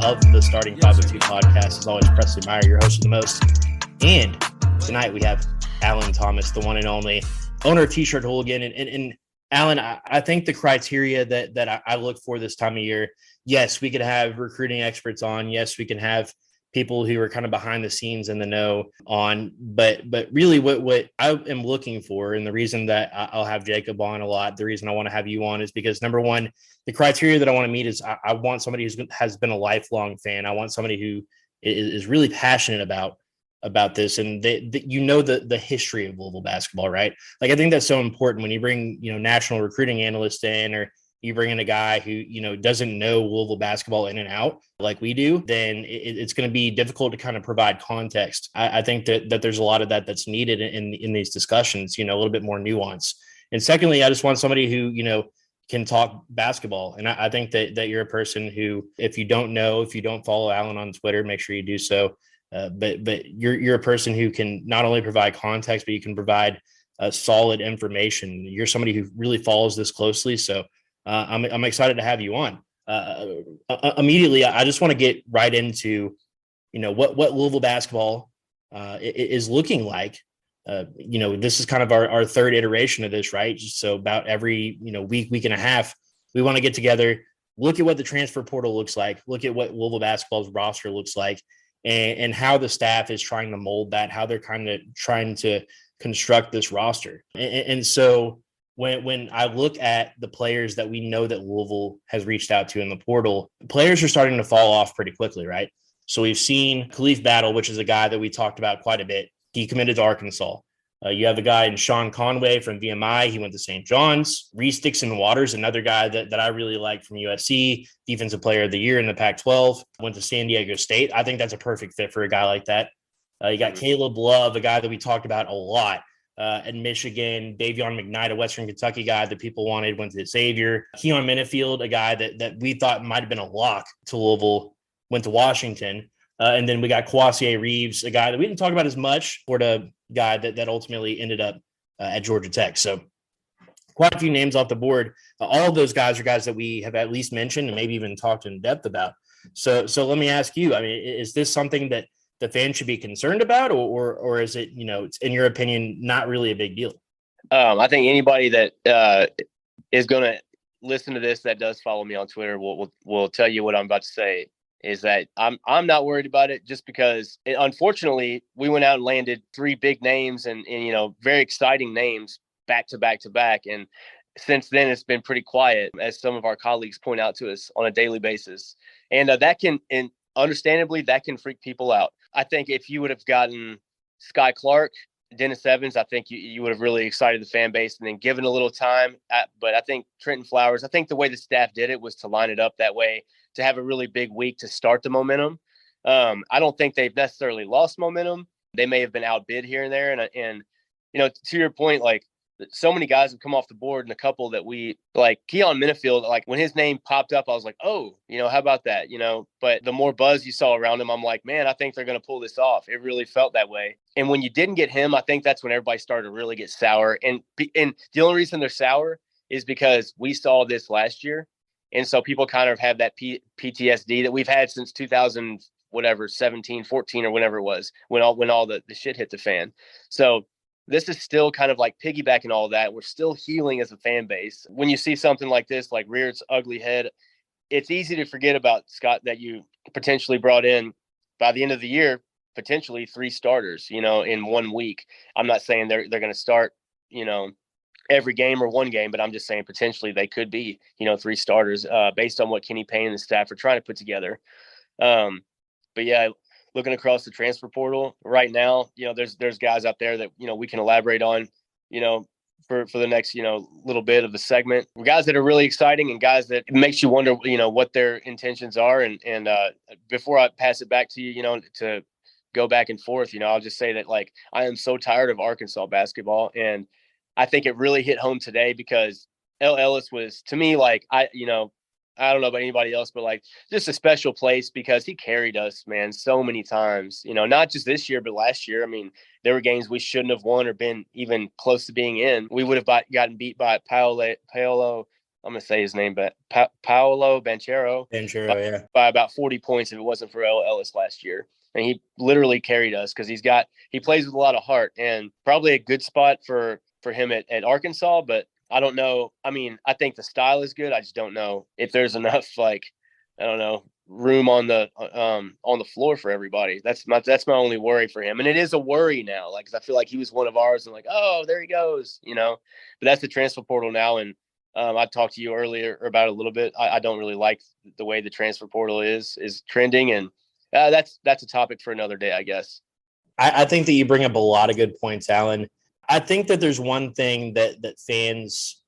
of the Starting 502 podcast. As always, Presley Meyer, your host of the most. And tonight we have Alan Thomas, the one and only owner of T-Shirt Hooligan. And Alan, I think the criteria that I look for this time of year, yes, we could have recruiting experts on. Yes, we can have people who are kind of behind the scenes in the know on, but really what I am looking for, and the reason that I'll have Jacob on a lot, the reason I want to have you on is because, number one, the criteria that I want to meet is I want somebody who has been a lifelong fan. I want somebody who is really passionate about this, and the history of Louisville basketball, right? Like, I think that's so important when you bring, national recruiting analysts in, or you bring in a guy who, doesn't know Louisville basketball in and out like we do, then it's going to be difficult to kind of provide context. I think that there's a lot of that's needed in these discussions, a little bit more nuance. And secondly, I just want somebody who, can talk basketball. And I think that you're a person who, if you don't follow Alan on Twitter, make sure you do so. But you're a person who can not only provide context, but you can provide solid information. You're somebody who really follows this closely. So I'm excited to have you on. Immediately, I just want to get right into, what Louisville basketball is looking like. This is kind of our third iteration of this, right? So about every, week and a half, we want to get together, look at what the transfer portal looks like, look at what Louisville basketball's roster looks like, and how the staff is trying to mold that, how they're kind of trying to construct this roster. And so when I look at the players that we know that Louisville has reached out to in the portal, players are starting to fall off pretty quickly, right? So we've seen Khalif Battle, which is a guy that we talked about quite a bit. He committed to Arkansas. You have a guy in Sean Conway from VMI. He went to St. John's. Reese Dixon Waters, another guy that I really like from USC, Defensive Player of the Year in the Pac-12, went to San Diego State. I think that's a perfect fit for a guy like that. You got Caleb Love, a guy that we talked about a lot at Michigan. Davion McKnight, a Western Kentucky guy that people wanted, went to Xavier. Keon Minifield, a guy that we thought might have been a lock to Louisville, went to Washington. And then we got Kawasier Reeves, a guy that we didn't talk about as much, or the guy that ultimately ended up at Georgia Tech. So quite a few names off the board. All of those guys are guys that we have at least mentioned and maybe even talked in depth about. So let me ask you, I mean, is this something that the fans should be concerned about, or is it, in your opinion, not really a big deal? I think anybody that is going to listen to this that does follow me on Twitter will tell you what I'm about to say. Is that I'm not worried about it, just because unfortunately we went out and landed three big names and very exciting names back to back. And since then it's been pretty quiet, as some of our colleagues point out to us on a daily basis. And understandably, that can freak people out. I think if you would have gotten Sky Clark, Dennis Evans, I think you would have really excited the fan base and then given a little time. But I think Trenton Flowers, I think the way the staff did it was to line it up that way, to have a really big week to start the momentum. I don't think they've necessarily lost momentum. They may have been outbid here and there. And to your point, like, so many guys have come off the board, and a couple that we like, Keon Minifield, like when his name popped up, I was like, oh, how about that? But the more buzz you saw around him, I'm like, man, I think they're going to pull this off. It really felt that way. And when you didn't get him, I think that's when everybody started to really get sour. And the only reason they're sour is because we saw this last year. And so people kind of have that PTSD that we've had since 17, 14, or whenever it was, when all the shit hit the fan. So this is still kind of like piggybacking all that. We're still healing as a fan base. When you see something like this, like rear its ugly head, it's easy to forget about Scott, that you potentially brought in by the end of the year, potentially 3 starters, in 1 week. I'm not saying they're going to start, every game or one game, but I'm just saying potentially they could be, 3 starters based on what Kenny Payne and the staff are trying to put together. But yeah, looking across the transfer portal right now, there's guys out there that, we can elaborate on, for the next, little bit of the segment. Guys that are really exciting, and guys that it makes you wonder, what their intentions are. And before I pass it back to you, to go back and forth, I'll just say that, like, I am so tired of Arkansas basketball. And I think it really hit home today, because L. Ellis was, to me, like, I don't know about anybody else, but like, just a special place, because he carried us, man, so many times, not just this year, but last year. I mean, there were games we shouldn't have won or been even close to being in. We would have gotten beat by Paolo I'm going to say his name, but Paolo Banchero. Yeah. By about 40 points if it wasn't for Ellis last year. And he literally carried us because he plays with a lot of heart, and probably a good spot for him at Arkansas. But I don't know. I mean, I think the style is good. I just don't know if there's enough, like, I don't know, room on the floor for everybody. That's my only worry for him. And it is a worry now, like, 'cause I feel like he was one of ours and like, oh, there he goes, but that's the transfer portal now. And I talked to you earlier about it a little bit. I don't really like the way the transfer portal is trending, and that's a topic for another day, I guess. I think that you bring up a lot of good points, Alan. I think that there's one thing that fans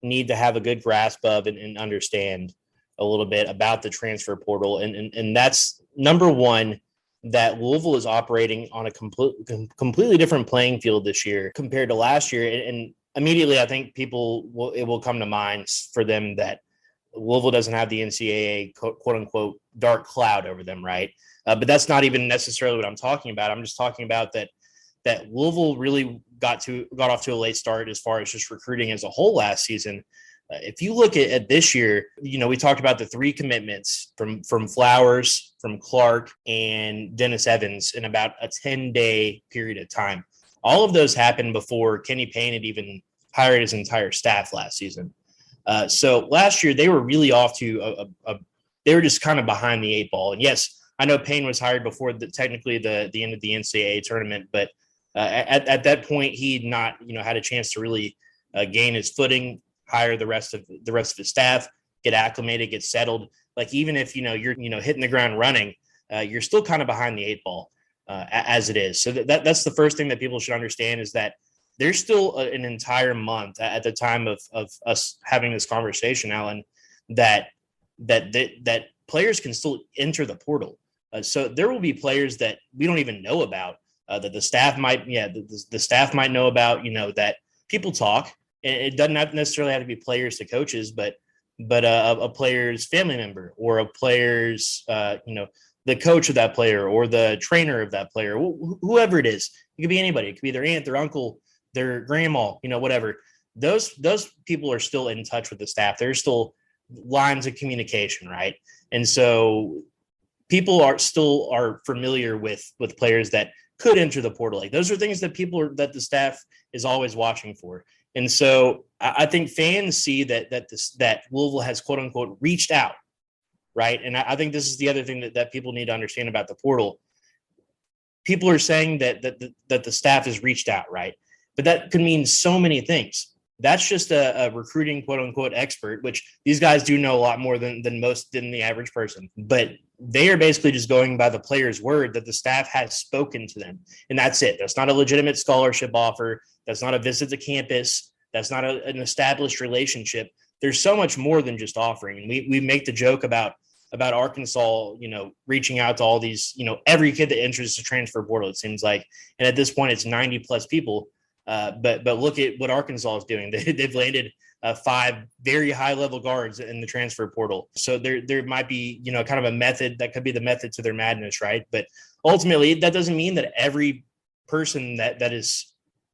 need to have a good grasp of and understand a little bit about the transfer portal. And that's number one, that Louisville is operating on a completely different playing field this year compared to last year. And immediately, I think it will come to mind for them that Louisville doesn't have the NCAA quote unquote dark cloud over them, right? But that's not even necessarily what I'm talking about. I'm just talking about that Louisville really got off to a late start as far as just recruiting as a whole last season. If you look at this year, we talked about the 3 commitments from Flowers, from Clark, and Dennis Evans in about a 10-day period of time. All of those happened before Kenny Payne had even hired his entire staff last season. So last year they were really off to they were just kind of behind the 8 ball. And yes, I know Payne was hired before technically the end of the NCAA tournament, but at that point he had not had a chance to really gain his footing, hire the rest of his staff, get acclimated, get settled. Like, even if you're hitting the ground running, you're still kind of behind the 8 ball as it is. So that's the first thing that people should understand, is that there's still an entire month at the time of us having this conversation, Alan, that players can still enter the portal. So there will be players that we don't even know about, that the staff might know about. That people talk. It doesn't necessarily have to be players to coaches, but a player's family member, or a player's the coach of that player, or the trainer of that player, whoever it is. It could be anybody. It could be their aunt, their uncle, their grandma, whatever. Those people are still in touch with the staff. There's still lines of communication, right? And so people are familiar with players that could enter the portal. Like, those are things that that the staff is always watching for. And so I think fans see that Louisville has quote unquote reached out, right? And I think this is the other thing that people need to understand about the portal. People are saying that the staff has reached out, right? But that could mean so many things. That's just a recruiting quote unquote expert, which these guys do know a lot more than the average person. But they are basically just going by the player's word that the staff has spoken to them. And that's it. That's not a legitimate scholarship offer. That's not a visit to campus. That's not an established relationship. There's so much more than just offering. And we make the joke about Arkansas, reaching out to all these, every kid that enters the transfer portal, it seems like. And at this point, it's 90 plus people. But look at what Arkansas is doing. They've landed 5 very high level guards in the transfer portal. So there might be, kind of a method that could be the method to their madness, right? But ultimately, that doesn't mean that every person that is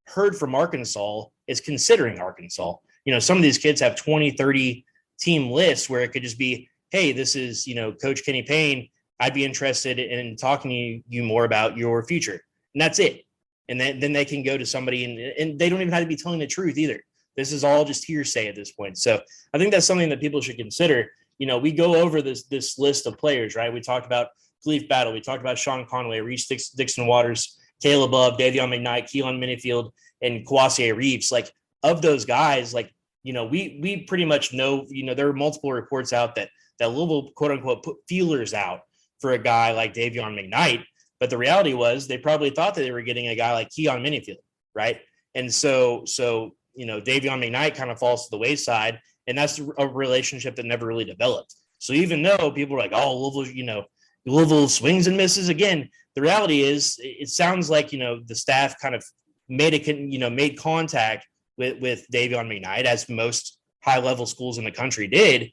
heard from Arkansas is considering Arkansas. Some of these kids have 20, 30 team lists where it could just be, hey, this is, Coach Kenny Payne. I'd be interested in talking to you more about your future. And that's it. And then they can go to somebody and they don't even have to be telling the truth either. This is all just hearsay at this point. So I think that's something that people should consider. We go over this list of players, right? We talked about Khalif Battle. We talked about Sean Conway, Reese Dixon Waters, Caleb Love, Davion McKnight, Keelan Minifield, and Kawasi Reeves. Like, of those guys, like, we pretty much know, there are multiple reports out that Louisville, quote unquote, put feelers out for a guy like Davion McKnight. But the reality was they probably thought that they were getting a guy like Keelan Minifield, right? And so Davion McKnight kind of falls to the wayside, and that's a relationship that never really developed. So even though people are like, oh, Louisville swings and misses again, the reality is it sounds like, the staff kind of made contact with Davion McKnight, as most high-level schools in the country did.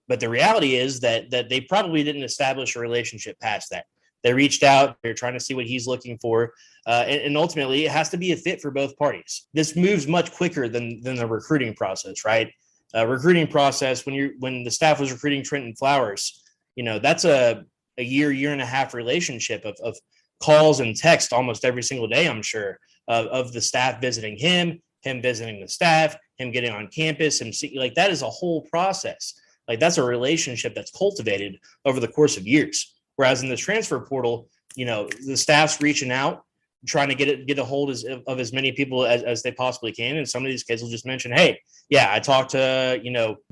But the reality is that they probably didn't establish a relationship past that. They reached out. They're trying to see what he's looking for. And ultimately, it has to be a fit for both parties. This moves much quicker than the recruiting process, right? recruiting process, when the staff was recruiting Trenton Flowers, that's a year and a half relationship of calls and text almost every single day, I'm sure, of the staff visiting him visiting the staff, him getting on campus, him see, like, that is a whole process. Like, that's a relationship that's cultivated over the course of years. Whereas in this transfer portal, the staff's reaching out, trying to get a hold of as many people as they possibly can. And some of these kids will just mention, hey, yeah, I talked to,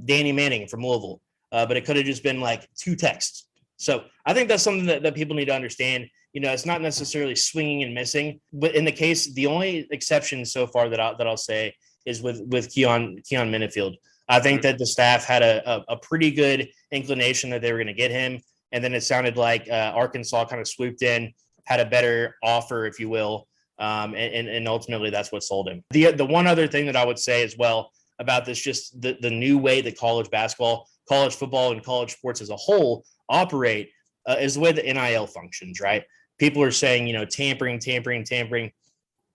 Danny Manning from Louisville, but it could have just been like 2 texts. So I think that's something that people need to understand. It's not necessarily swinging and missing, but in the case, the only exception so far that I'll say is with Keon Minifield. I think that the staff had a pretty good inclination that they were going to get him. And then it sounded like Arkansas kind of swooped in, had a better offer, if you will. And ultimately that's what sold him. The one other thing that I would say as well about this, just the new way that college basketball, college football, and college sports as a whole operate is the way the NIL functions, right? People are saying, tampering.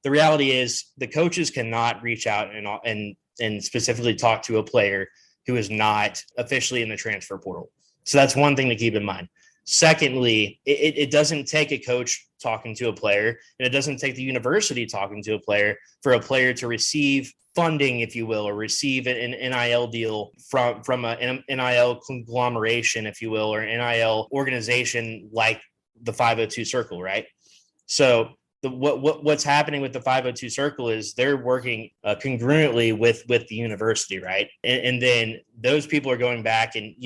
The reality is the coaches cannot reach out and specifically talk to a player who is not officially in the transfer portal. So that's one thing to keep in mind. Secondly, it doesn't take a coach talking to a player, and it doesn't take the university talking to a player for a player to receive funding, if you will, or receive an NIL deal from an NIL conglomeration, if you will, or NIL organization like the 502 Circle, right? So what's happening with the 502 Circle is they're working congruently with the university, right? And then those people are going back and,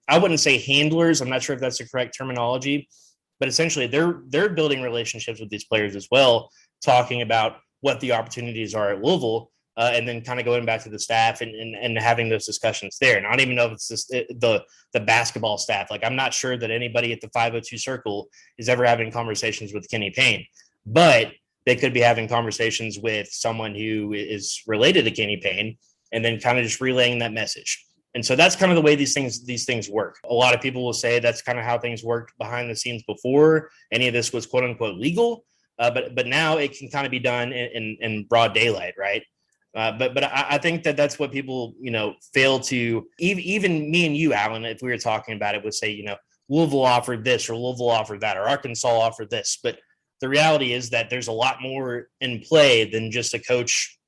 I wouldn't say handlers. I'm not sure if that's the correct terminology, but essentially they're building relationships with these players as well, talking about what the opportunities are at Louisville, and then kind of going back to the staff and having those discussions there. And I don't even know if it's just the basketball staff. Like, I'm not sure that anybody at the 502 Circle is ever having conversations with Kenny Payne, but they could be having conversations with someone who is related to Kenny Payne, and then kind of just relaying that message. And so that's kind of the way these things work. A lot of people will say that's kind of how things worked behind the scenes before any of this was quote unquote legal. But now it can kind of be done in broad daylight, right? But I think that's what people, fail to, even me and you, Alan, if we were talking about it, would say, Louisville offered this or Louisville offered that or Arkansas offered this. But the reality is that there's a lot more in play than just a coach,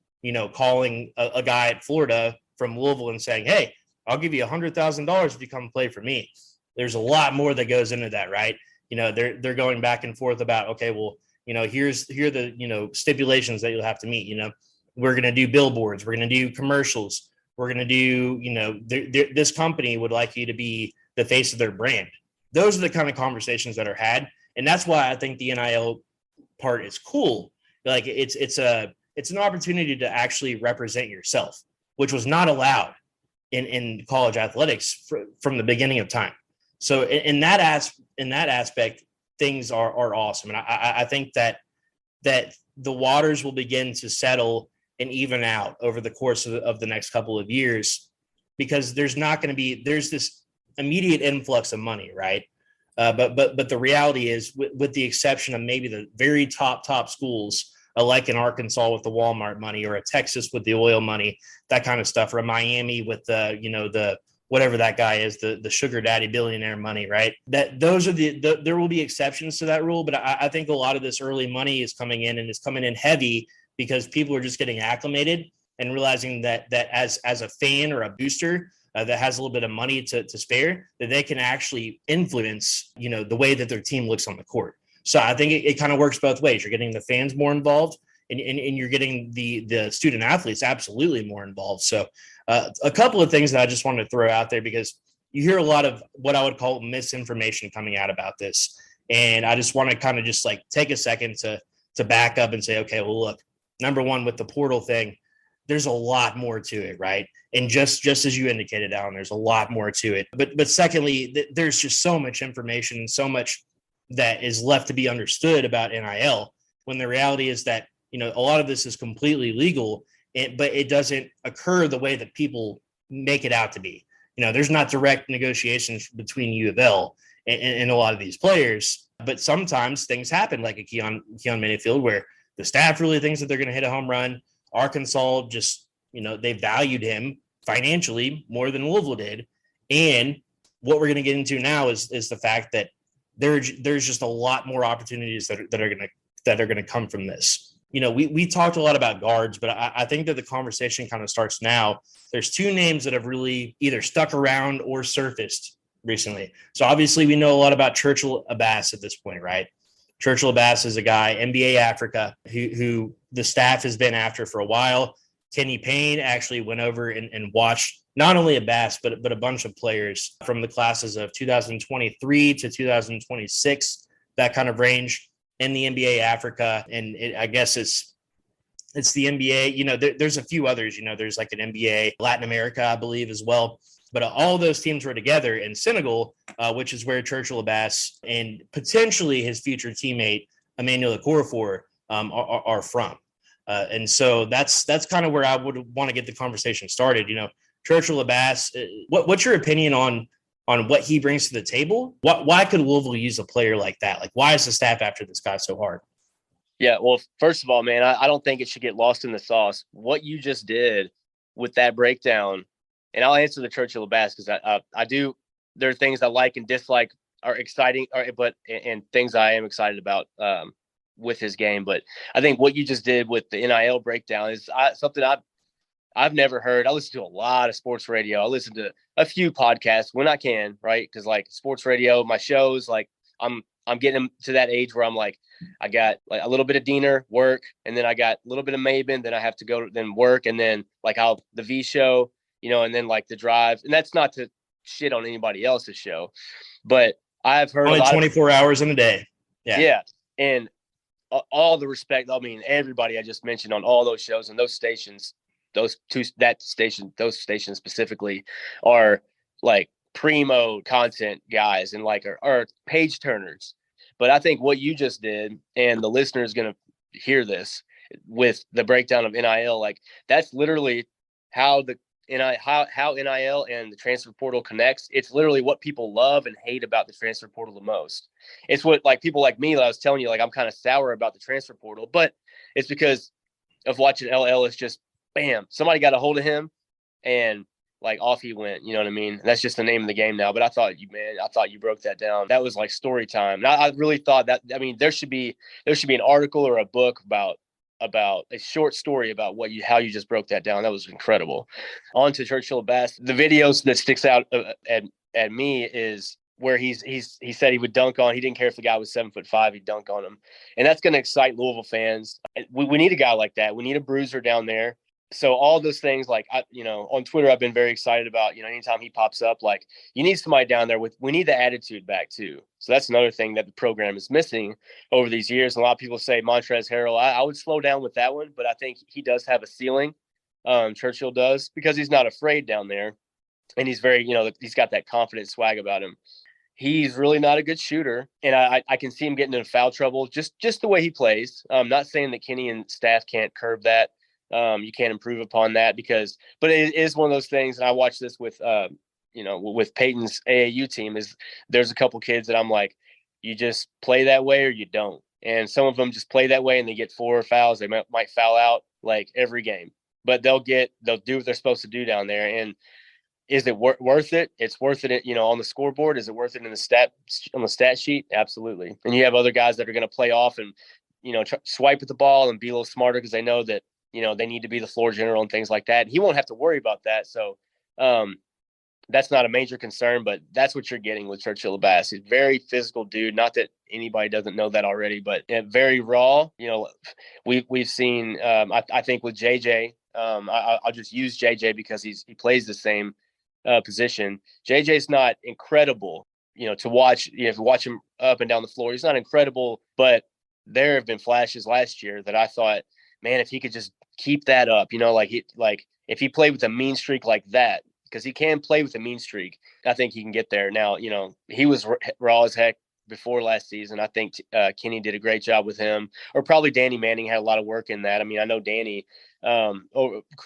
calling a guy at Florida from Louisville and saying, hey, I'll give you $100,000 if you come play for me. There's a lot more that goes into that, right? They're going back and forth about, okay, well, here are the, stipulations that you'll have to meet. We're going to do billboards. We're going to do commercials. We're going to do, this company would like you to be the face of their brand. Those are the kind of conversations that are had. And that's why I think the NIL part is cool. Like, it's an opportunity to actually represent yourself, which was not allowed in college athletics from the beginning of time. So in that aspect, things are awesome. And I think that the waters will begin to settle and even out over the course of the next couple of years, because there's this immediate influx of money, right? But the reality is, with the exception of maybe the very top schools, like in Arkansas with the Walmart money, or a Texas with the oil money, that kind of stuff, or a Miami with the whatever that guy is, the sugar daddy billionaire money, right? That those are there will be exceptions to that rule, but I think a lot of this early money is coming in, and it's coming in heavy because people are just getting acclimated and realizing that as a fan or a booster that has a little bit of money to spare, that they can actually influence, the way that their team looks on the court. So I think it kind of works both ways. You're getting the fans more involved, and you're getting the student athletes absolutely more involved. So a couple of things that I just wanted to throw out there, because you hear a lot of what I would call misinformation coming out about this. And I just want to kind of just like take a second to back up and say, okay, well, look, number one, with the portal thing, there's a lot more to it, right? And just as you indicated, Alan, there's a lot more to it. But secondly, there's just so much information and so much that is left to be understood about NIL, when the reality is that, a lot of this is completely legal, but it doesn't occur the way that people make it out to be. There's not direct negotiations between UofL and a lot of these players, but sometimes things happen, like a Keon Minifield, where the staff really thinks that they're going to hit a home run. Arkansas just, they valued him financially more than Louisville did. And what we're going to get into now is the fact that there's just a lot more opportunities that are going to come from this. We talked a lot about guards, but I think that the conversation kind of starts now. There's two names that have really either stuck around or surfaced recently. So obviously we know a lot about Churchill Abass at this point, right? Churchill Bass is a guy, NBA Africa, who the staff has been after for a while. Kenny Payne actually went over and watched not only Abass, but a bunch of players from the classes of 2023 to 2026, that kind of range in the NBA Africa. And I guess it's the NBA. There's a few others. There's like an NBA Latin America, I believe, as well. But all of those teams were together in Senegal, which is where Churchill Abass and potentially his future teammate, Manny Accord, are from. And so that's kind of where I would want to get the conversation started. Churchill Abass, what's your opinion on what he brings to the table? Why could Louisville use a player like that? Like, why is the staff after this guy so hard? Yeah, well, first of all, man, I don't think it should get lost in the sauce. What you just did with that breakdown, and I'll answer the Churchill Bass because I do. There are things I like and dislike, are exciting, and things I am excited about with his game. But I think what you just did with the NIL breakdown is something I've never heard. I listen to a lot of sports radio. I listen to a few podcasts when I can, right? Because like sports radio, my shows, like I'm getting to that age where I'm like, I got like a little bit of Diener work, and then I got a little bit of Maben, then I have to go then work, and then like the V show, and then like the drive. And that's not to shit on anybody else's show, but I've heard only 24 hours in a day. Yeah. And all the respect. I mean, everybody I just mentioned on all those shows and those stations, those stations specifically are like primo content guys and like are page turners. But I think what you just did, and the listener is going to hear this with the breakdown of NIL, like that's literally how how NIL and the transfer portal connects. It's literally what people love and hate about the transfer portal the most. It's what like people like me that I was telling you, like I'm kind of sour about the transfer portal, but it's because of watching LL. It's just bam, somebody got a hold of him and like off he went. You know what I mean? That's just the name of the game now. But I thought you broke that down. That was like story time. And I really thought that, I mean, there should be an article or a book about a short story about how you just broke that down. That was incredible. On to Churchill Bass. The videos that sticks out at me is where he said he would dunk on. He didn't care if the guy was 7'5", he'd dunk on him. And that's going to excite Louisville fans. We need a guy like that. We need a bruiser down there. So all those things, like, on Twitter, I've been very excited about, anytime he pops up, like you need somebody down there we need the attitude back too. So that's another thing that the program is missing over these years. And a lot of people say Montrezl Harrell. I would slow down with that one, but I think he does have a ceiling. Churchill does, because he's not afraid down there. And he's very, he's got that confident swag about him. He's really not a good shooter. And I can see him getting into foul trouble, just the way he plays. I'm not saying that Kenny and staff can't curb that. You can't improve upon that but it is one of those things. And I watched this with, with Peyton's AAU team, is there's a couple kids that I'm like, you just play that way or you don't. And some of them just play that way and they get 4 fouls. They might foul out like every game, but they'll do what they're supposed to do down there. And is it worth it? It's worth it, on the scoreboard. Is it worth it on the stat sheet? Absolutely. And you have other guys that are going to play off and, swipe at the ball and be a little smarter because they know that, they need to be the floor general and things like that. He won't have to worry about that. So that's not a major concern, but that's what you're getting with Churchill Bass. He's a very physical dude. Not that anybody doesn't know that already, but very raw. We've seen, I think with JJ, I'll just use JJ because he plays the same position. JJ's not incredible, to watch, if you watch him up and down the floor, he's not incredible, but there have been flashes last year that I thought, man, if he could just keep that up, if he played with a mean streak like that, because he can play with a mean streak, I think he can get there. Now, he was raw as heck before last season. I think Kenny did a great job with him, or probably Danny Manning had a lot of work in that. I mean, I know Danny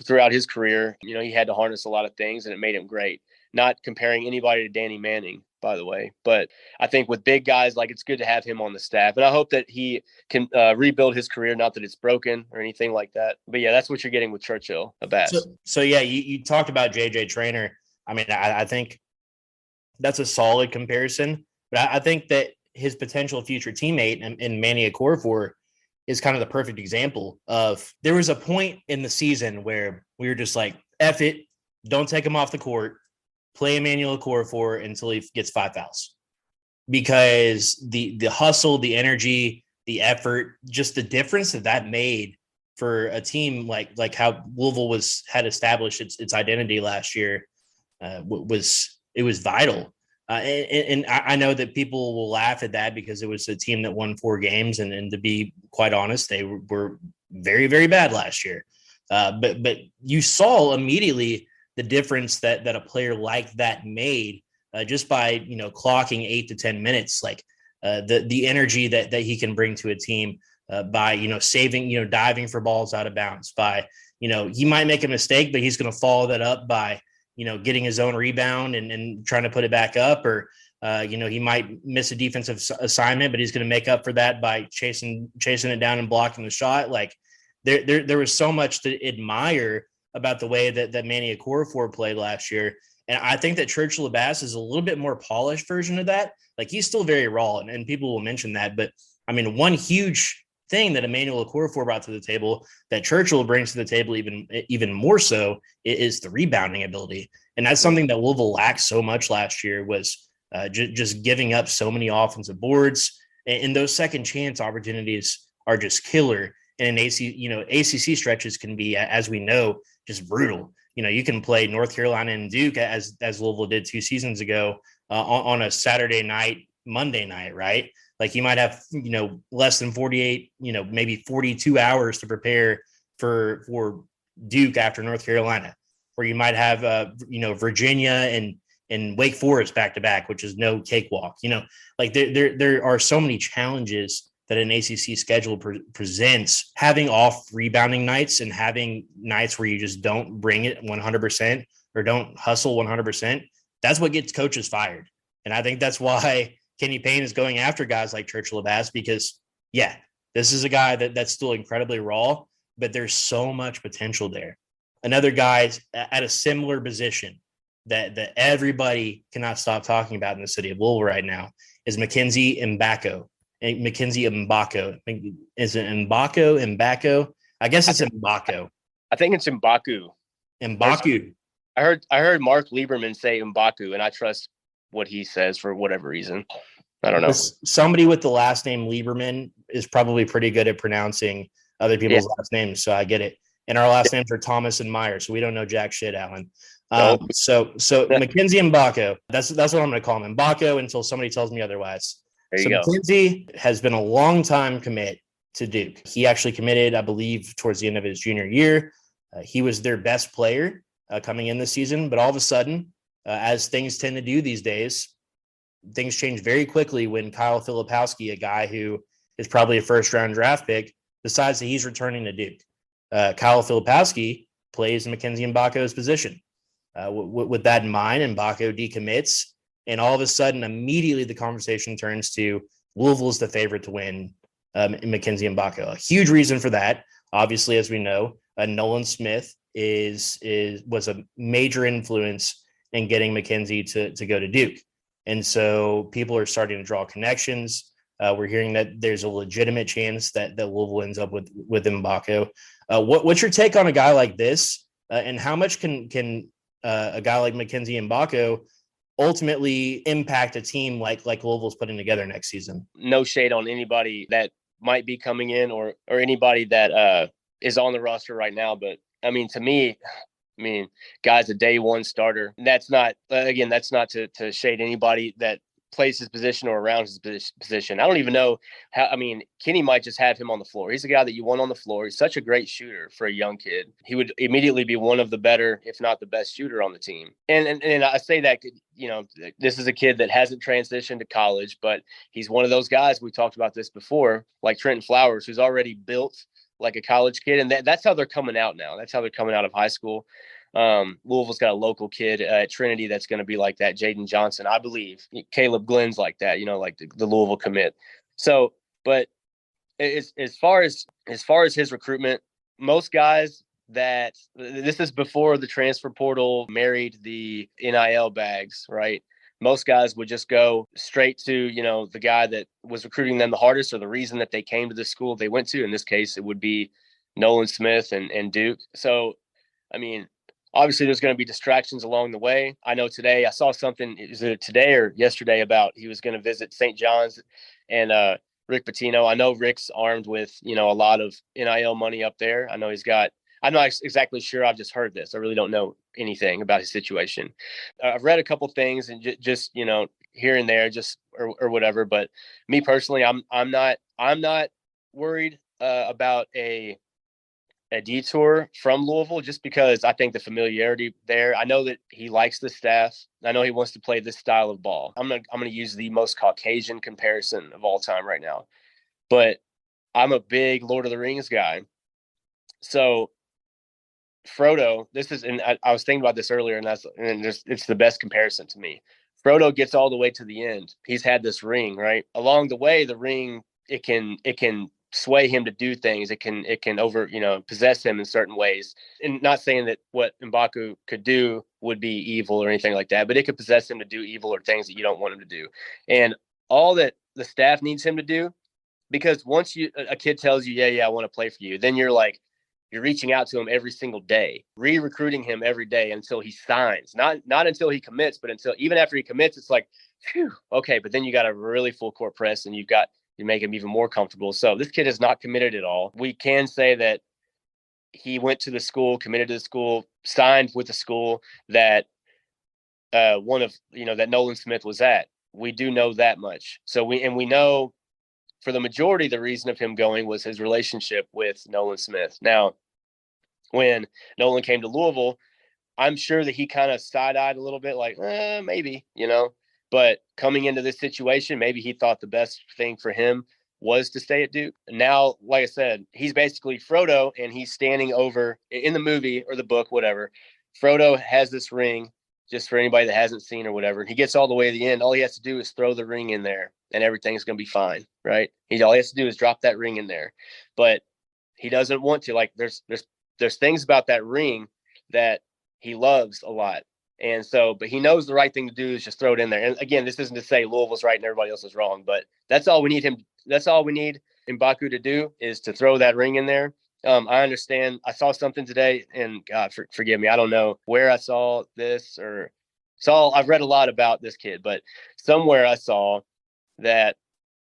throughout his career, he had to harness a lot of things and it made him great. Not comparing anybody to Danny Manning, by the way. But I think with big guys, like, it's good to have him on the staff. And I hope that he can rebuild his career, not that it's broken or anything like that. But, yeah, that's what you're getting with Churchill Abass. So yeah, you talked about JJ Trainer. I mean, I think that's a solid comparison. But I think that his potential future teammate in Manny Accord is kind of the perfect example of, there was a point in the season where we were just like, F it, don't take him off the court, play Emmanuel Accord until he gets 5 fouls. Because the hustle, the energy, the effort, just the difference that made for a team like how Louisville had established its identity last year, was vital. And I know that people will laugh at that because it was a team that won 4 games. And to be quite honest, they were very, very bad last year. But you saw immediately the difference that a player like that made, just by, clocking 8 to 10 minutes, like the energy that he can bring to a team, by, saving, diving for balls out of bounds, by, he might make a mistake, but he's going to follow that up by, getting his own rebound and trying to put it back up, or, he might miss a defensive assignment, but he's going to make up for that by chasing it down and blocking the shot. Like there was so much to admire about the way that Manny Accord played last year. And I think that Churchill Abass is a little bit more polished version of that. Like, he's still very raw, and people will mention that. But I mean, one huge thing that Emmanuel Accord brought to the table that Churchill brings to the table even more so is the rebounding ability. And that's something that Louisville lacked so much last year, was just giving up so many offensive boards. And those second chance opportunities are just killer. And ACC stretches can be, as we know, just brutal. You can play North Carolina and Duke as Louisville did 2 seasons ago, on a Saturday night, Monday night, right? Like, you might have, less than 48, maybe 42 hours to prepare for Duke after North Carolina, or you might have, Virginia and Wake Forest back to back, which is no cakewalk. Like there are so many challenges that an ACC schedule presents. Having off rebounding nights and having nights where you just don't bring it 100% or don't hustle 100%, that's what gets coaches fired. And I think that's why Kenny Payne is going after guys like Churchill Abass, because, yeah, this is a guy that's still incredibly raw, but there's so much potential there. Another guy at a similar position that everybody cannot stop talking about in the city of Louisville right now is Mackenzie Mgbako. Mackenzie Mgbako. Is it Mgbako? I guess it's Mgbako. I think it's Mgbako. Mgbako. I heard Mark Lieberman say Mgbako, and I trust what he says for whatever reason. I don't know. Somebody with the last name Lieberman is probably pretty good at pronouncing other people's last names, so I get it. And our last names are Thomas and Meyer, so we don't know jack shit, Alan. So Mackenzie Mgbako. That's what I'm going to call him, Mgbako, until somebody tells me otherwise. There you go. Mackenzie has been a long time commit to Duke. He actually committed, I believe, towards the end of his junior year. He was their best player coming in this season, but all of a sudden, as things tend to do these days, things change very quickly when Kyle Filipowski, a guy who is probably a first-round draft pick, decides that he's returning to Duke. Kyle Filipowski plays Mackenzie Mgbako's position. With that in mind, Mgbako decommits, and all of a sudden, immediately the conversation turns to Louisville is the favorite to win Mackenzie Mgbako. A huge reason for that, obviously, as we know, Nolan Smith was a major influence in getting Mackenzie to go to Duke. And so people are starting to draw connections. We're hearing that there's a legitimate chance that Louisville ends up with Mgbako. What's your take on a guy like this? And how much can a guy like Mackenzie Mgbako ultimately impact a team like Louisville's putting together next season? No shade on anybody that might be coming in or anybody that is on the roster right now. But I mean, to me, guy's a day one starter. And that's not to shade anybody that plays his position or around his position. I don't even know how. Kenny might just have him on the floor. He's a guy that you want on the floor. He's such a great shooter for a young kid. He would immediately be one of the better, if not the best shooter on the team. And I say that, this is a kid that hasn't transitioned to college, but he's one of those guys, we talked about this before, like Trenton Flowers, who's already built like a college kid. And that's how they're coming out now. That's how they're coming out of high school. Louisville's got a local kid at Trinity that's going to be like that. Jaden Johnson, I believe. Caleb Glenn's like that, like the Louisville commit. So, but as far as his recruitment, most guys this is before the transfer portal married the NIL bags, right? Most guys would just go straight to, the guy that was recruiting them the hardest, or the reason that they came to the school they went to. In this case, it would be Nolan Smith and Duke. So, I mean, obviously there's going to be distractions along the way. I know today I saw something, is it today or yesterday, about he was going to visit St. John's and Rick Pitino. I know Rick's armed with, a lot of NIL money up there. I know I'm not exactly sure. I've just heard this. I really don't know anything about his situation. I've read a couple things and just, here and there, just or whatever. But me personally, I'm not worried about a detour from Louisville, just because I think the familiarity there. I know that he likes the staff. I know he wants to play this style of ball. I'm gonna use the most Caucasian comparison of all time right now, but I'm a big Lord of the Rings guy. So Frodo, and I was thinking about this earlier, and it's the best comparison to me. Frodo gets all the way to the end. He's had this ring, right? Along the way, the ring, it can sway him to do things. It can over, possess him in certain ways. And not saying that what Mgbako could do would be evil or anything like that, but it could possess him to do evil or things that you don't want him to do. And all that the staff needs him to do, because once a kid tells you, yeah, I want to play for you, then you're reaching out to him every single day, re-recruiting him every day until he signs. Not until he commits, but even after he commits, it's like, phew, okay. But then you got a really full court press, and you make him even more comfortable. So this kid is not committed at all. We can say that he went to the school, committed to the school, signed with the school that that Nolan Smith was at. We do know that much. So we know, for the majority, the reason of him going was his relationship with Nolan Smith. Now, when Nolan came to Louisville, I'm sure that he kind of side-eyed a little bit, like, maybe, But coming into this situation, maybe he thought the best thing for him was to stay at Duke. Now, like I said, he's basically Frodo, and he's standing over, in the movie or the book, whatever. Frodo has this ring, just for anybody that hasn't seen or whatever. He gets all the way to the end. All he has to do is throw the ring in there, and everything's going to be fine, right? All he has to do is drop that ring in there. But he doesn't want to. Like, there's things about that ring that he loves a lot. And so, but he knows the right thing to do is just throw it in there. And again, this isn't to say Louisville's right and everybody else is wrong, but that's all we need Mgbako to do, is to throw that ring in there. I understand. I saw something today, and God, forgive me, I don't know where I saw this I've read a lot about this kid, but somewhere I saw that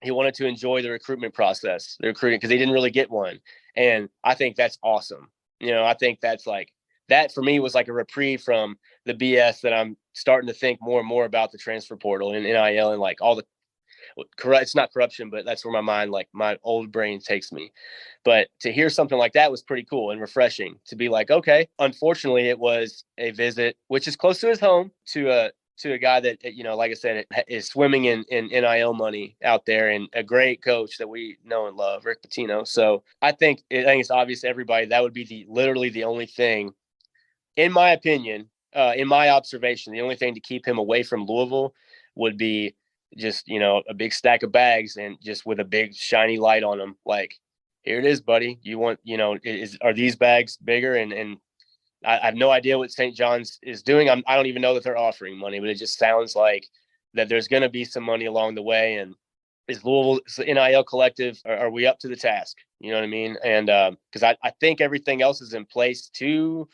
he wanted to enjoy the recruitment process, the recruiting, because he didn't really get one. And I think that's awesome. I think that's that for me was like a reprieve from the BS that I'm starting to think more and more about the transfer portal and NIL and like all the it's not corruption, but that's where my old brain takes me. But to hear something like that was pretty cool and refreshing, to be like, okay, unfortunately it was a visit, which is close to his home, to a guy that, like I said, is swimming in NIL money out there, and a great coach that we know and love, Rick Pitino. So I think it's obvious to everybody that would be literally the only thing, in my opinion, in my observation, the only thing to keep him away from Louisville would be just, a big stack of bags, and just with a big shiny light on them. Like, here it is, buddy. You want, are these bags bigger? And I have no idea what St. John's is doing. I don't even know that they're offering money, but it just sounds like that there's going to be some money along the way. And is Louisville's NIL collective, are we up to the task? You know what I mean? And because I think everything else is in place to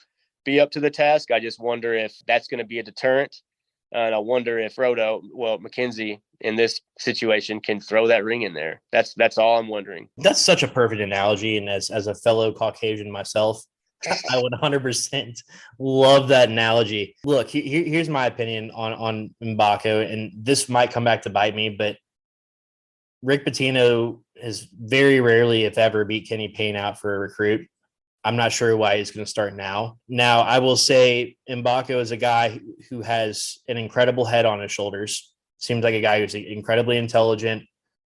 be up to the task. I just wonder if that's going to be a deterrent. And I wonder if MacKenzie in this situation can throw that ring in there. That's all I'm wondering. That's such a perfect analogy. And as a fellow Caucasian myself, I would 100% love that analogy. Look, here's my opinion on Mgbako, and this might come back to bite me, but Rick Pitino has very rarely, if ever, beat Kenny Payne out for a recruit. I'm not sure why he's going to start now. Now, I will say Mgbako is a guy who has an incredible head on his shoulders. Seems like a guy who's incredibly intelligent,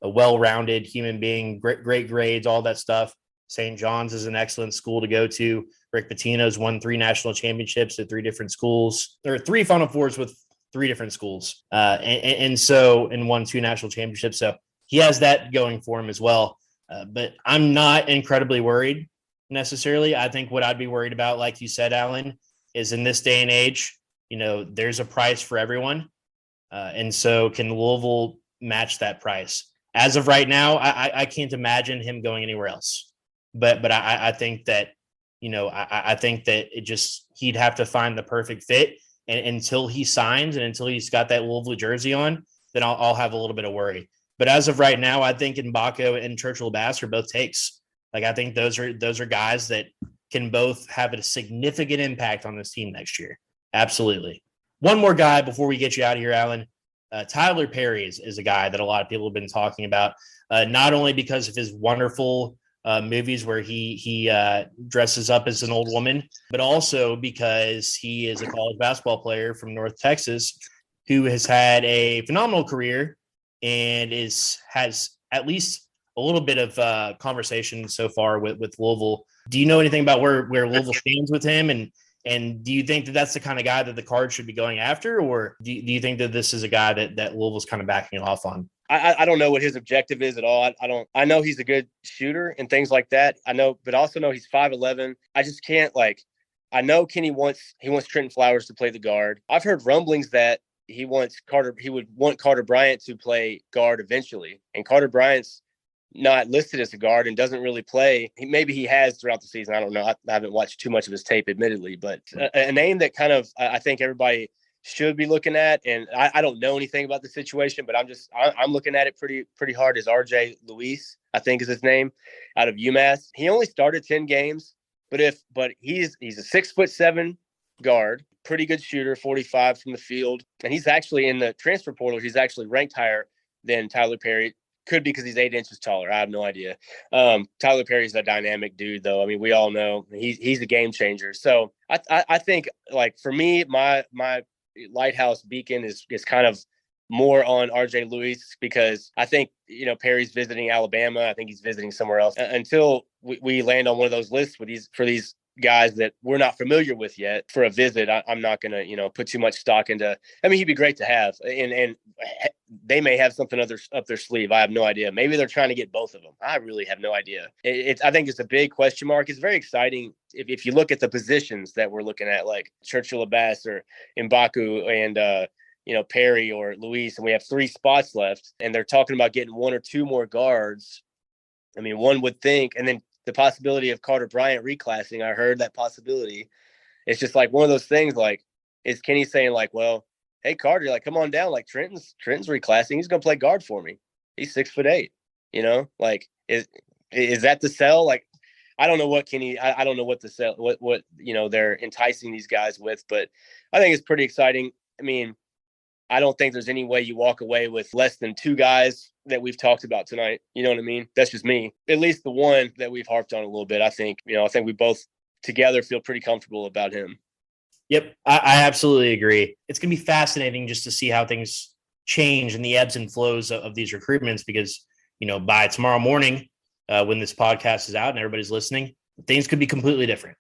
a well-rounded human being, great grades, all that stuff. St. John's is an excellent school to go to. Rick Pitino's won 3 national championships at 3 different schools, or 3 Final Fours with 3 different schools. And won 2 national championships. So he has that going for him as well. But I'm not incredibly worried necessarily. I think what I'd be worried about, like you said, Alan, is in this day and age, there's a price for everyone. And so can Louisville match that price? As of right now, I can't imagine him going anywhere else. But I think that, I think that he'd have to find the perfect fit. And until he signs and until he's got that Louisville jersey on, then I'll have a little bit of worry. But as of right now, I think Mgbako and Churchill Bass are both takes. Like, I think those are guys that can both have a significant impact on this team next year. Absolutely. One more guy before we get you out of here, Alan. Tylor Perry is a guy that a lot of people have been talking about, not only because of his wonderful movies where he dresses up as an old woman, but also because he is a college basketball player from North Texas who has had a phenomenal career and has at least a little bit of conversation so far with Louisville. Do you know anything about where Louisville stands with him? And do you think that that's the kind of guy that the Cards should be going after? Or do you think that this is a guy that Louisville's kind of backing off on? I don't know what his objective is at all. I know he's a good shooter and things like that. I know, but also know he's 5'11". I just can't I know Kenny wants Trenton Flowers to play the guard. I've heard rumblings that he would want Carter Bryant to play guard eventually. And Carter Bryant's not listed as a guard and doesn't really play. Maybe he has throughout the season. I don't know. I haven't watched too much of his tape, admittedly, but a name that kind of I think everybody should be looking at, and I don't know anything about the situation, but I'm looking at it pretty hard, is RJ Luis, I think is his name, out of UMass. He only started 10 games, but he's a 6'7" guard, pretty good shooter, 45 from the field, and he's actually in the transfer portal. He's actually ranked higher than Tylor Perry. Could be because he's 8 inches taller. I have no idea. Tylor Perry's a dynamic dude, though. I mean, we all know he's a game changer. So I think, for me, my lighthouse beacon is kind of more on RJ Lewis, because I think, Perry's visiting Alabama. I think he's visiting somewhere else until we land on one of those lists for these guys that we're not familiar with yet for a visit. I'm not going to, put too much stock into. I mean, he'd be great to have, and they may have something up their sleeve. I have no idea. Maybe they're trying to get both of them. I really have no idea. I think it's a big question mark. It's very exciting if you look at the positions that we're looking at, like Churchill Abass or Mgbako and Perry or Luis, and we have 3 spots left, and they're talking about getting 1 or 2 more guards. I mean, one would think, and then the possibility of Carter Bryant reclassing. I heard that possibility. It's just one of those things, is Kenny saying well, hey, Carter, come on down. Trenton's reclassing. He's going to play guard for me. He's 6'8", is that the sell? I don't know what Kenny, I don't know what the sell, what, they're enticing these guys with, but I think it's pretty exciting. I mean, I don't think there's any way you walk away with less than 2 guys that we've talked about tonight. You know what I mean? That's just me. At least the one that we've harped on a little bit. I think we both together feel pretty comfortable about him. Yep, I absolutely agree. It's going to be fascinating just to see how things change and the ebbs and flows of these recruitments, because, by tomorrow morning, when this podcast is out and everybody's listening, things could be completely different.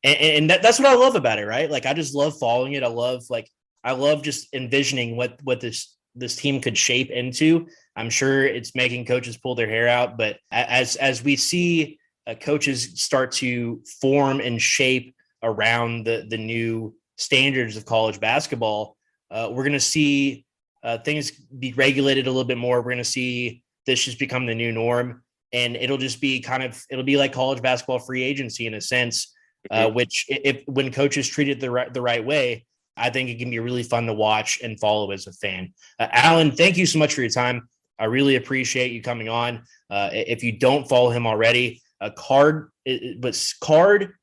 And that's what I love about it, right? I just love following it. I love just envisioning what this team could shape into. I'm sure it's making coaches pull their hair out, but as we see coaches start to form and shape around the new standards of college basketball, we're going to see things be regulated a little bit more. We're going to see this just become the new norm, and it'll just be it'll be like college basketball free agency in a sense, which when coaches treat it the right way, I think it can be really fun to watch and follow as a fan. Alan, thank you so much for your time. I really appreciate you coming on. If you don't follow him already, card _in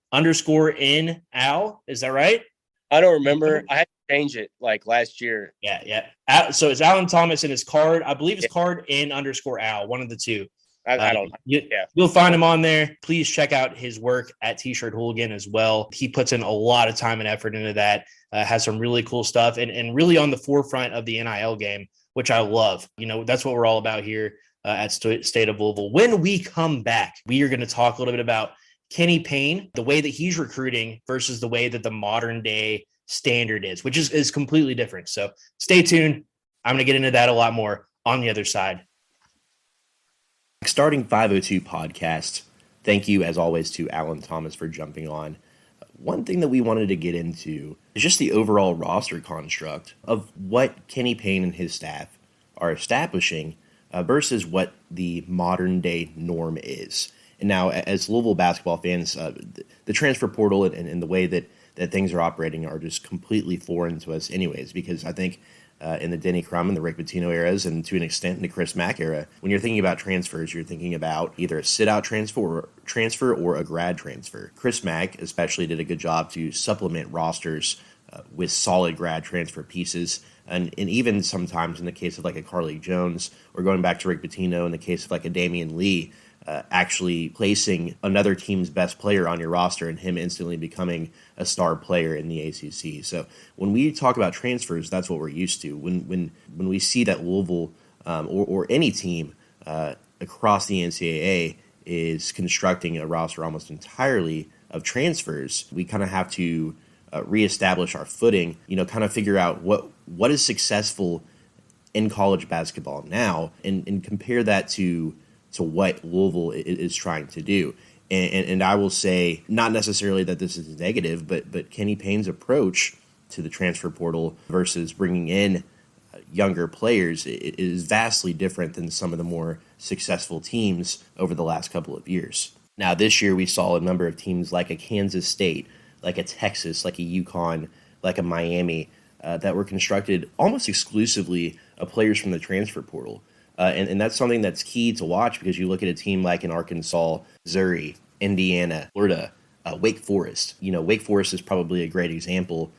Al, is that right? I don't remember. I had to change it last year. Yeah. So it's Alan Thomas, and his card, I believe it's card in _Al, one of the two. I don't. You'll find him on there. Please check out his work at T-Shirt Hooligan as well. He puts in a lot of time and effort into that. Has some really cool stuff, and really on the forefront of the NIL game, which I love. That's what we're all about here at State of Louisville. When we come back, we are going to talk a little bit about Kenny Payne, the way that he's recruiting versus the way that the modern day standard is, which is completely different. So stay tuned. I'm going to get into that a lot more on the other side. Starting 502 podcast. Thank you, as always, to Alan Thomas for jumping on. One thing that we wanted to get into is just the overall roster construct of what Kenny Payne and his staff are establishing versus what the modern day norm is. And now, as Louisville basketball fans, the transfer portal and the way that things are operating are just completely foreign to us anyways, because I think in the Denny Crum and the Rick Pitino eras, and to an extent in the Chris Mack era, when you're thinking about transfers, you're thinking about either a sit-out transfer or a grad transfer. Chris Mack especially did a good job to supplement rosters with solid grad transfer pieces, and even sometimes in the case of like a Carly Jones, or going back to Rick Pitino in the case of like a Damian Lee, actually placing another team's best player on your roster and him instantly becoming a star player in the ACC. So when we talk about transfers, that's what we're used to. When we see that Louisville or any team across the NCAA is constructing a roster almost entirely of transfers, we kind of have to reestablish our footing, kind of figure out what is successful in college basketball now and compare that to what Louisville is trying to do. And I will say, not necessarily that this is negative, but Kenny Payne's approach to the transfer portal versus bringing in younger players is vastly different than some of the more successful teams over the last couple of years. Now, this year we saw a number of teams like a Kansas State, like a Texas, like a UConn, like a Miami, that were constructed almost exclusively of players from the transfer portal. And that's something that's key to watch, because you look at a team like in Arkansas, Missouri, Indiana, Florida, Wake Forest. Wake Forest is probably a great example.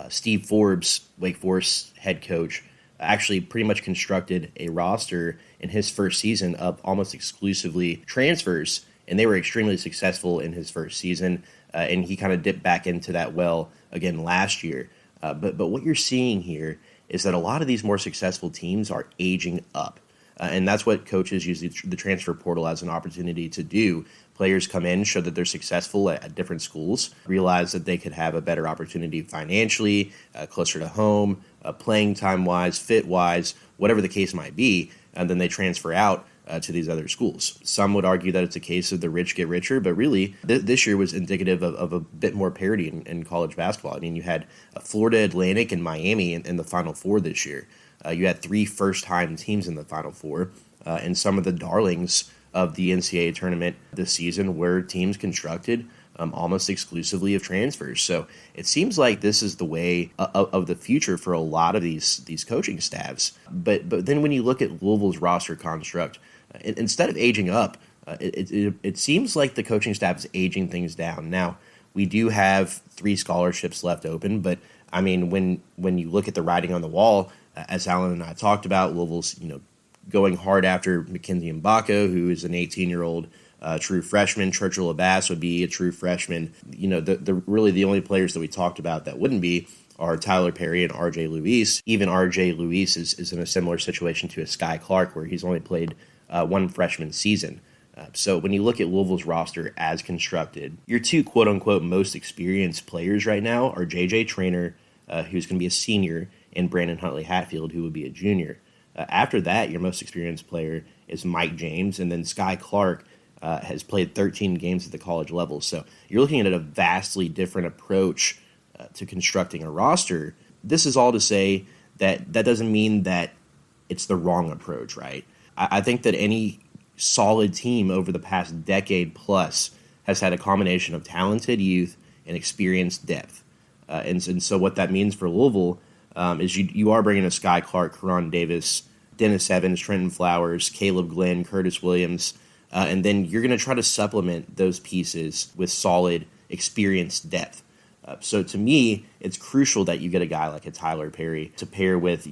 Steve Forbes, Wake Forest head coach, actually pretty much constructed a roster in his first season of almost exclusively transfers, and they were extremely successful in his first season, and he kind of dipped back into that well again last year. But what you're seeing here is that a lot of these more successful teams are aging up. And that's what coaches use the transfer portal as an opportunity to do. Players come in, show that they're successful at different schools, realize that they could have a better opportunity financially, closer to home, playing time-wise, fit-wise, whatever the case might be, and then they transfer out to these other schools. Some would argue that it's a case of the rich get richer, but really this year was indicative of a bit more parity in college basketball. I mean, you had Florida Atlantic and Miami in the Final Four this year. You had 3 first-time teams in the Final Four, and some of the darlings of the NCAA tournament this season were teams constructed almost exclusively of transfers. So it seems like this is the way of the future for a lot of these coaching staffs. But then when you look at Louisville's roster construct, instead of aging up, it seems like the coaching staff is aging things down. Now, we do have 3 scholarships left open, but I mean, when you look at the writing on the wall, as Alan and I talked about, Louisville's going hard after Mackenzie Mgbako, who is an 18-year-old true freshman. Churchill Abass would be a true freshman. The really the only players that we talked about that wouldn't be are Tylor Perry and R.J. Luis. Even R.J. Luis is in a similar situation to a Sky Clark, where he's only played 1 freshman season. So when you look at Louisville's roster as constructed, your 2 quote-unquote most experienced players right now are J.J. Traynor, who's going to be a senior, and Brandon Huntley Hatfield, who would be a junior. After that, your most experienced player is Mike James, and then Sky Clark has played 13 games at the college level. So you're looking at a vastly different approach to constructing a roster. This is all to say that doesn't mean that it's the wrong approach, right? I think that any solid team over the past decade plus has had a combination of talented youth and experienced depth. And so what that means for Louisville is you are bringing a Sky Clark, Karan Davis, Dennis Evans, Trenton Flowers, Caleb Glenn, Curtis Williams, and then you're going to try to supplement those pieces with solid, experienced depth. So to me, it's crucial that you get a guy like a Tylor Perry to pair with,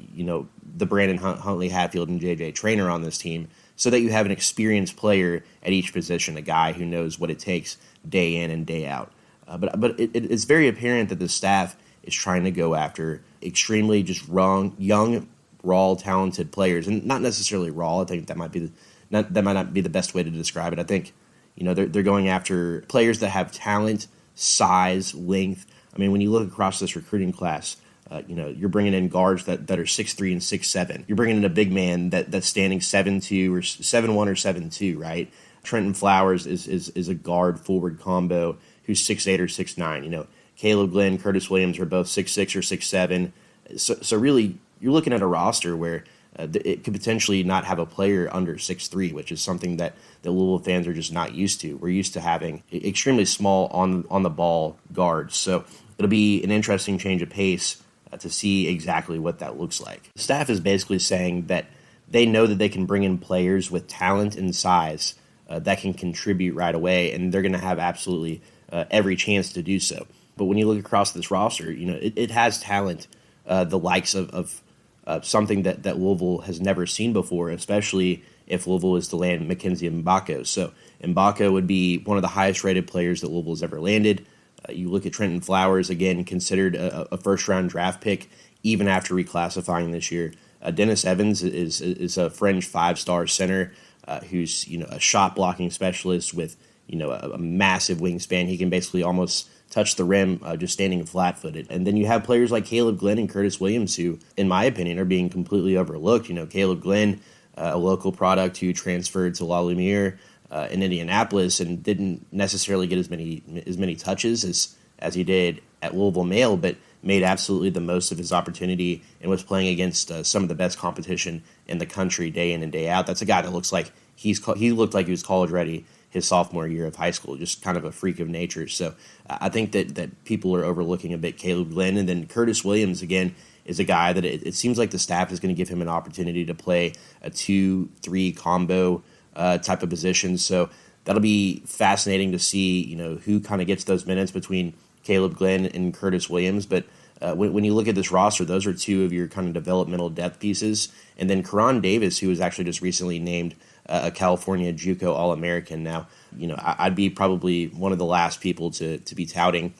the Brandon Huntley Hatfield and J.J. Traynor on this team, so that you have an experienced player at each position, a guy who knows what it takes day in and day out. But it's very apparent that the staff is trying to go after extremely just young, raw, talented players, and not necessarily raw. I think that might not be the best way to describe it. I think, They're going after players that have talent, size, length. I mean, when you look across this recruiting class, you're bringing in guards that are 6'3" and 6'7". You're bringing in a big man that's standing 7'2" or 7'1" or 7'2", right? Trenton Flowers is a guard forward combo who's 6'8" or 6'9". Caleb Glenn, Curtis Williams are both 6'6" or 6'7". So really, you're looking at a roster where it could potentially not have a player under 6'3", which is something that the Louisville fans are just not used to. We're used to having extremely small on the ball guards. So it'll be an interesting change of pace to see exactly what that looks like. The staff is basically saying that they know that they can bring in players with talent and size that can contribute right away, and they're going to have absolutely every chance to do so. But when you look across this roster, it has talent, the likes of something that Louisville has never seen before, especially if Louisville is to land Mackenzie Mgbako. So Mgbako would be one of the highest rated players that Louisville has ever landed. You look at Trenton Flowers, again, considered a first-round draft pick even after reclassifying this year. Dennis Evans is a fringe five-star center who's a shot-blocking specialist with a massive wingspan. He can basically almost touch the rim just standing flat-footed. And then you have players like Caleb Glenn and Curtis Williams who, in my opinion, are being completely overlooked. Caleb Glenn, a local product who transferred to La Lumiere in Indianapolis and didn't necessarily get as many touches as he did at Louisville Male, but made absolutely the most of his opportunity and was playing against some of the best competition in the country day in and day out. That's a guy that looks like he looked like he was college ready his sophomore year of high school, just kind of a freak of nature. So I think that people are overlooking a bit Caleb Glenn. And then Curtis Williams, again, is a guy that it seems like the staff is going to give him an opportunity to play a 2-3 combo type of position. So that'll be fascinating to see, who kind of gets those minutes between Caleb Glenn and Curtis Williams. But when you look at this roster, those are two of your kind of developmental depth pieces. And then Karan Davis, who was actually just recently named a California JUCO All-American. Now, I'd be probably one of the last people to be touting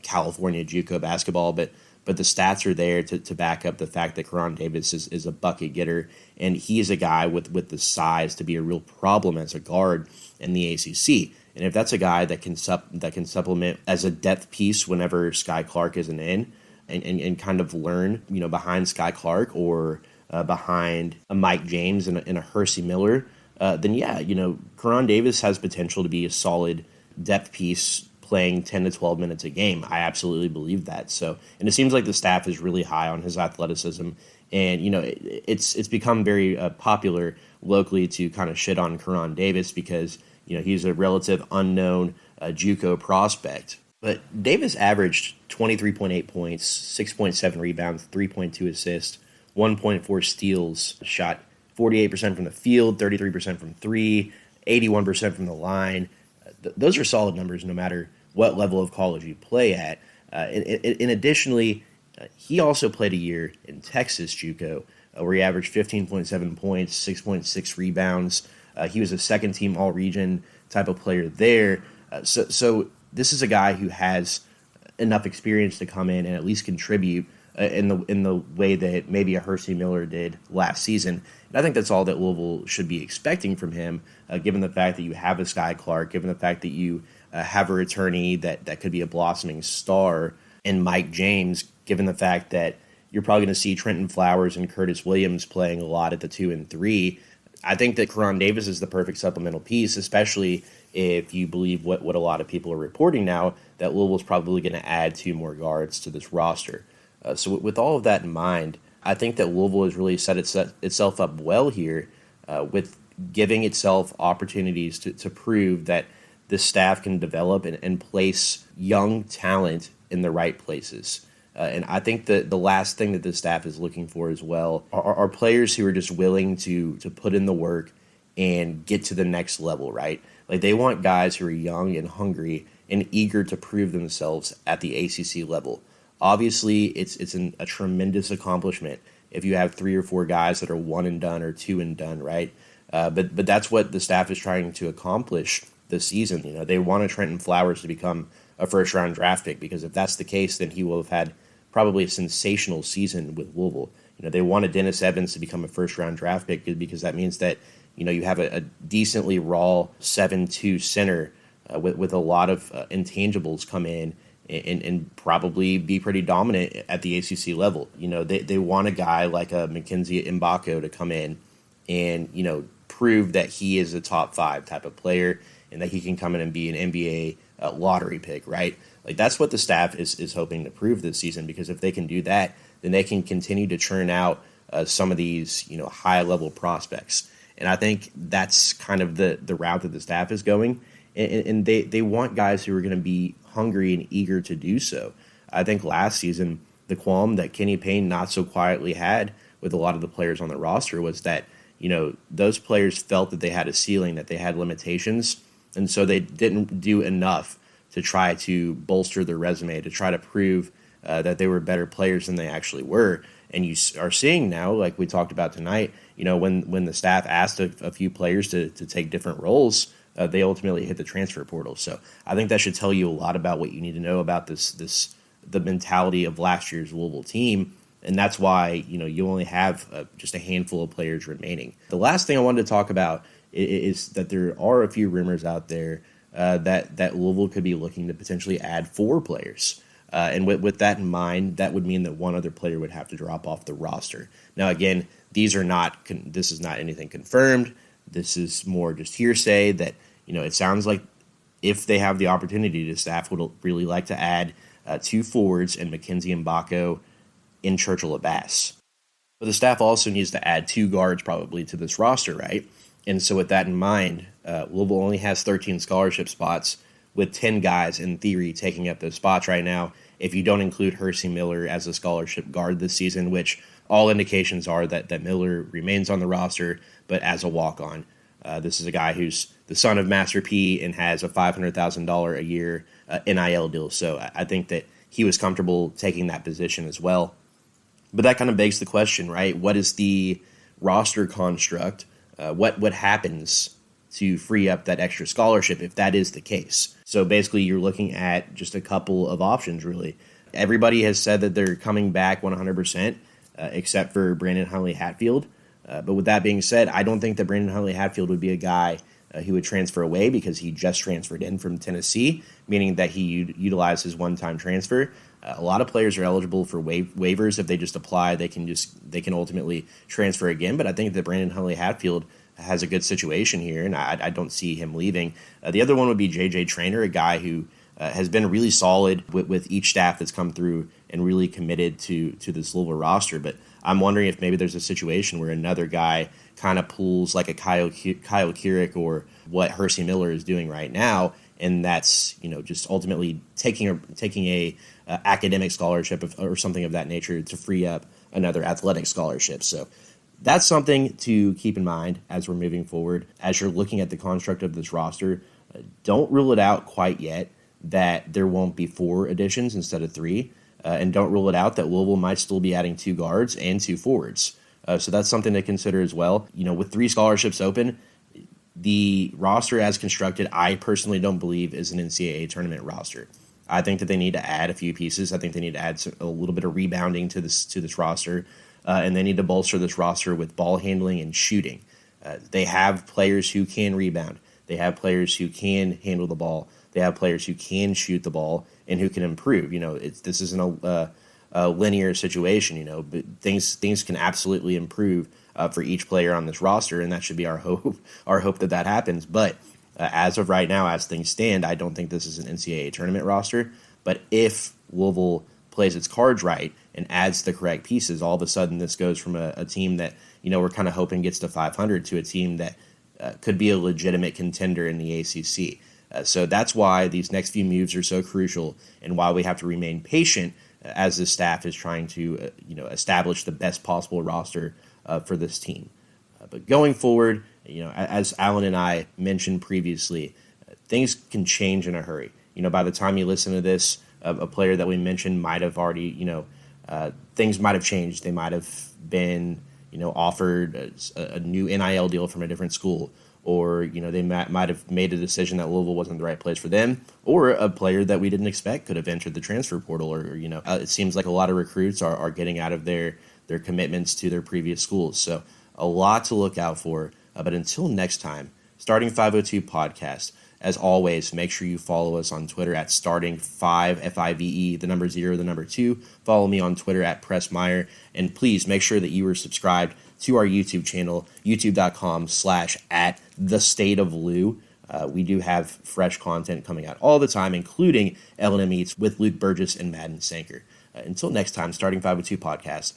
California JUCO basketball, but the stats are there to back up the fact that Karan Davis is a bucket getter, and he is a guy with the size to be a real problem as a guard in the ACC. And if that's a guy that can supplement as a depth piece whenever Sky Clark isn't in, and kind of learn, behind Sky Clark or behind a Mike James and a Hersey Miller, then yeah, Karan Davis has potential to be a solid depth piece playing 10 to 12 minutes a game. I absolutely believe that. So, and it seems like the staff is really high on his athleticism, and it's become very popular locally to kind of shit on Karan Davis because he's a relative unknown JUCO prospect. But Davis averaged 23.8 points, 6.7 rebounds, 3.2 assists, 1.4 steals, shot 48% from the field, 33% from three, 81% from the line. Those are solid numbers no matter what level of college you play at. And additionally, he also played a year in Texas JUCO, where he averaged 15.7 points, 6.6 rebounds. He was a second-team All-Region type of player there. So this is a guy who has enough experience to come in and at least contribute in the way that maybe a Hersey Miller did last season. And I think that's all that Louisville should be expecting from him, given the fact that you have a Sky Clark, given the fact that you have a returnee that could be a blossoming star in Mike James, given the fact that you're probably going to see Trenton Flowers and Curtis Williams playing a lot at the 2 and 3. I think that Karan Davis is the perfect supplemental piece, especially if you believe what a lot of people are reporting now, that Louisville's probably going to add 2 more guards to this roster. So with all of that in mind, I think that Louisville has really set itself up well here with giving itself opportunities to prove that the staff can develop and place young talent in the right places. And I think that the last thing that the staff is looking for as well are players who are just willing to put in the work and get to the next level, right? Like they want guys who are young and hungry and eager to prove themselves at the ACC level. Obviously, it's a tremendous accomplishment if you have 3 or 4 guys that are 1 and done or 2 and done, right? But that's what the staff is trying to accomplish this season. They want a Trenton Flowers to become a first-round draft pick, because if that's the case, then he will have had probably a sensational season with Louisville. They want a Dennis Evans to become a first-round draft pick because that means that you have a decently raw 7-2 center with a lot of intangibles come in and probably be pretty dominant at the ACC level. They want a guy like a Mackenzie Mgbako to come in and, prove that he is a top 5 type of player and that he can come in and be an NBA lottery pick, right? Like, that's what the staff is hoping to prove this season, because if they can do that, then they can continue to churn out some of these, high-level prospects. And I think that's kind of the route that the staff is going. And they want guys who are going to be hungry and eager to do so. I think last season, the qualm that Kenny Payne not so quietly had with a lot of the players on the roster was that, those players felt that they had a ceiling, that they had limitations, and so they didn't do enough to try to bolster their resume, to try to prove that they were better players than they actually were. And you are seeing now, like we talked about tonight, when the staff asked a few players to take different roles, they ultimately hit the transfer portal. So I think that should tell you a lot about what you need to know about the mentality of last year's Louisville team. And that's why, you only have just a handful of players remaining. The last thing I wanted to talk about is that there are a few rumors out there that Louisville could be looking to potentially add 4 players. And with that in mind, that would mean that one other player would have to drop off the roster. Now, again, this is not anything confirmed. This is more just hearsay that, it sounds like if they have the opportunity, the staff would really like to add 2 forwards and Mackenzie Mgbako in Churchill Abass. But the staff also needs to add 2 guards probably to this roster, right? And so with that in mind, Louisville only has 13 scholarship spots, with 10 guys in theory taking up those spots right now, if you don't include Hersey Miller as a scholarship guard this season, which all indications are that Miller remains on the roster, but as a walk-on. This is a guy who's the son of Master P and has a $500,000 a year NIL deal, so I think that he was comfortable taking that position as well. But that kind of begs the question, right? What is the roster construct? What happens to free up that extra scholarship if that is the case? So basically, you're looking at just a couple of options, really. Everybody has said that they're coming back 100%, except for Brandon Huntley-Hatfield. But with that being said, I don't think that Brandon Huntley-Hatfield would be a guy who would transfer away, because he just transferred in from Tennessee, meaning that he utilized his one-time transfer. A lot of players are eligible for waivers. If they just apply, they can ultimately transfer again. But I think that Brandon Huntley-Hatfield has a good situation here, and I don't see him leaving. The other one would be J.J. Traynor, a guy who has been really solid with each staff that's come through and really committed to this Louisville roster. But I'm wondering if maybe there's a situation where another guy kind of pulls like a Kyle Keurig or what Hersey Miller is doing right now, and that's just ultimately taking a academic scholarship or something of that nature to free up another athletic scholarship. So that's something to keep in mind as we're moving forward. As you're looking at the construct of this roster, don't rule it out quite yet that there won't be 4 additions instead of 3, and don't rule it out that Louisville might still be adding 2 guards and 2 forwards. So that's something to consider as well. With 3 scholarships open, the roster as constructed, I personally don't believe is an NCAA tournament roster. I think that they need to add a few pieces. I think they need to add a little bit of rebounding to this roster, and they need to bolster this roster with ball handling and shooting. They have players who can rebound. They have players who can handle the ball. They have players who can shoot the ball and who can improve. This isn't a linear situation. But things can absolutely improve for each player on this roster, and that should be our hope. Our hope that happens. But as of right now, as things stand, I don't think this is an NCAA tournament roster. But if Louisville plays its cards right and adds the correct pieces, all of a sudden this goes from a team that we're kind of hoping gets to 500 to a team that could be a legitimate contender in the ACC. So that's why these next few moves are so crucial, and why we have to remain patient as the staff is trying to establish the best possible roster for this team. But going forward, as Alan and I mentioned previously, things can change in a hurry. By the time you listen to this, a player that we mentioned might have already, things might have changed. They might have been, offered a new NIL deal from a different school, or they might have made a decision that Louisville wasn't the right place for them, or a player that we didn't expect could have entered the transfer portal, or it seems like a lot of recruits are getting out of their commitments to their previous schools. So a lot to look out for. But until next time, Starting 502 Podcast. As always, make sure you follow us on Twitter at Starting5, F-I-V-E, the number 0, the number 2. Follow me on Twitter at Presley Meyer. And please make sure that you are subscribed to our YouTube channel, youtube.com/@thestateoflou. We do have fresh content coming out all the time, including L&M Eats with Luke Burgess and Madden Sanker. Until next time, Starting 502 Podcast.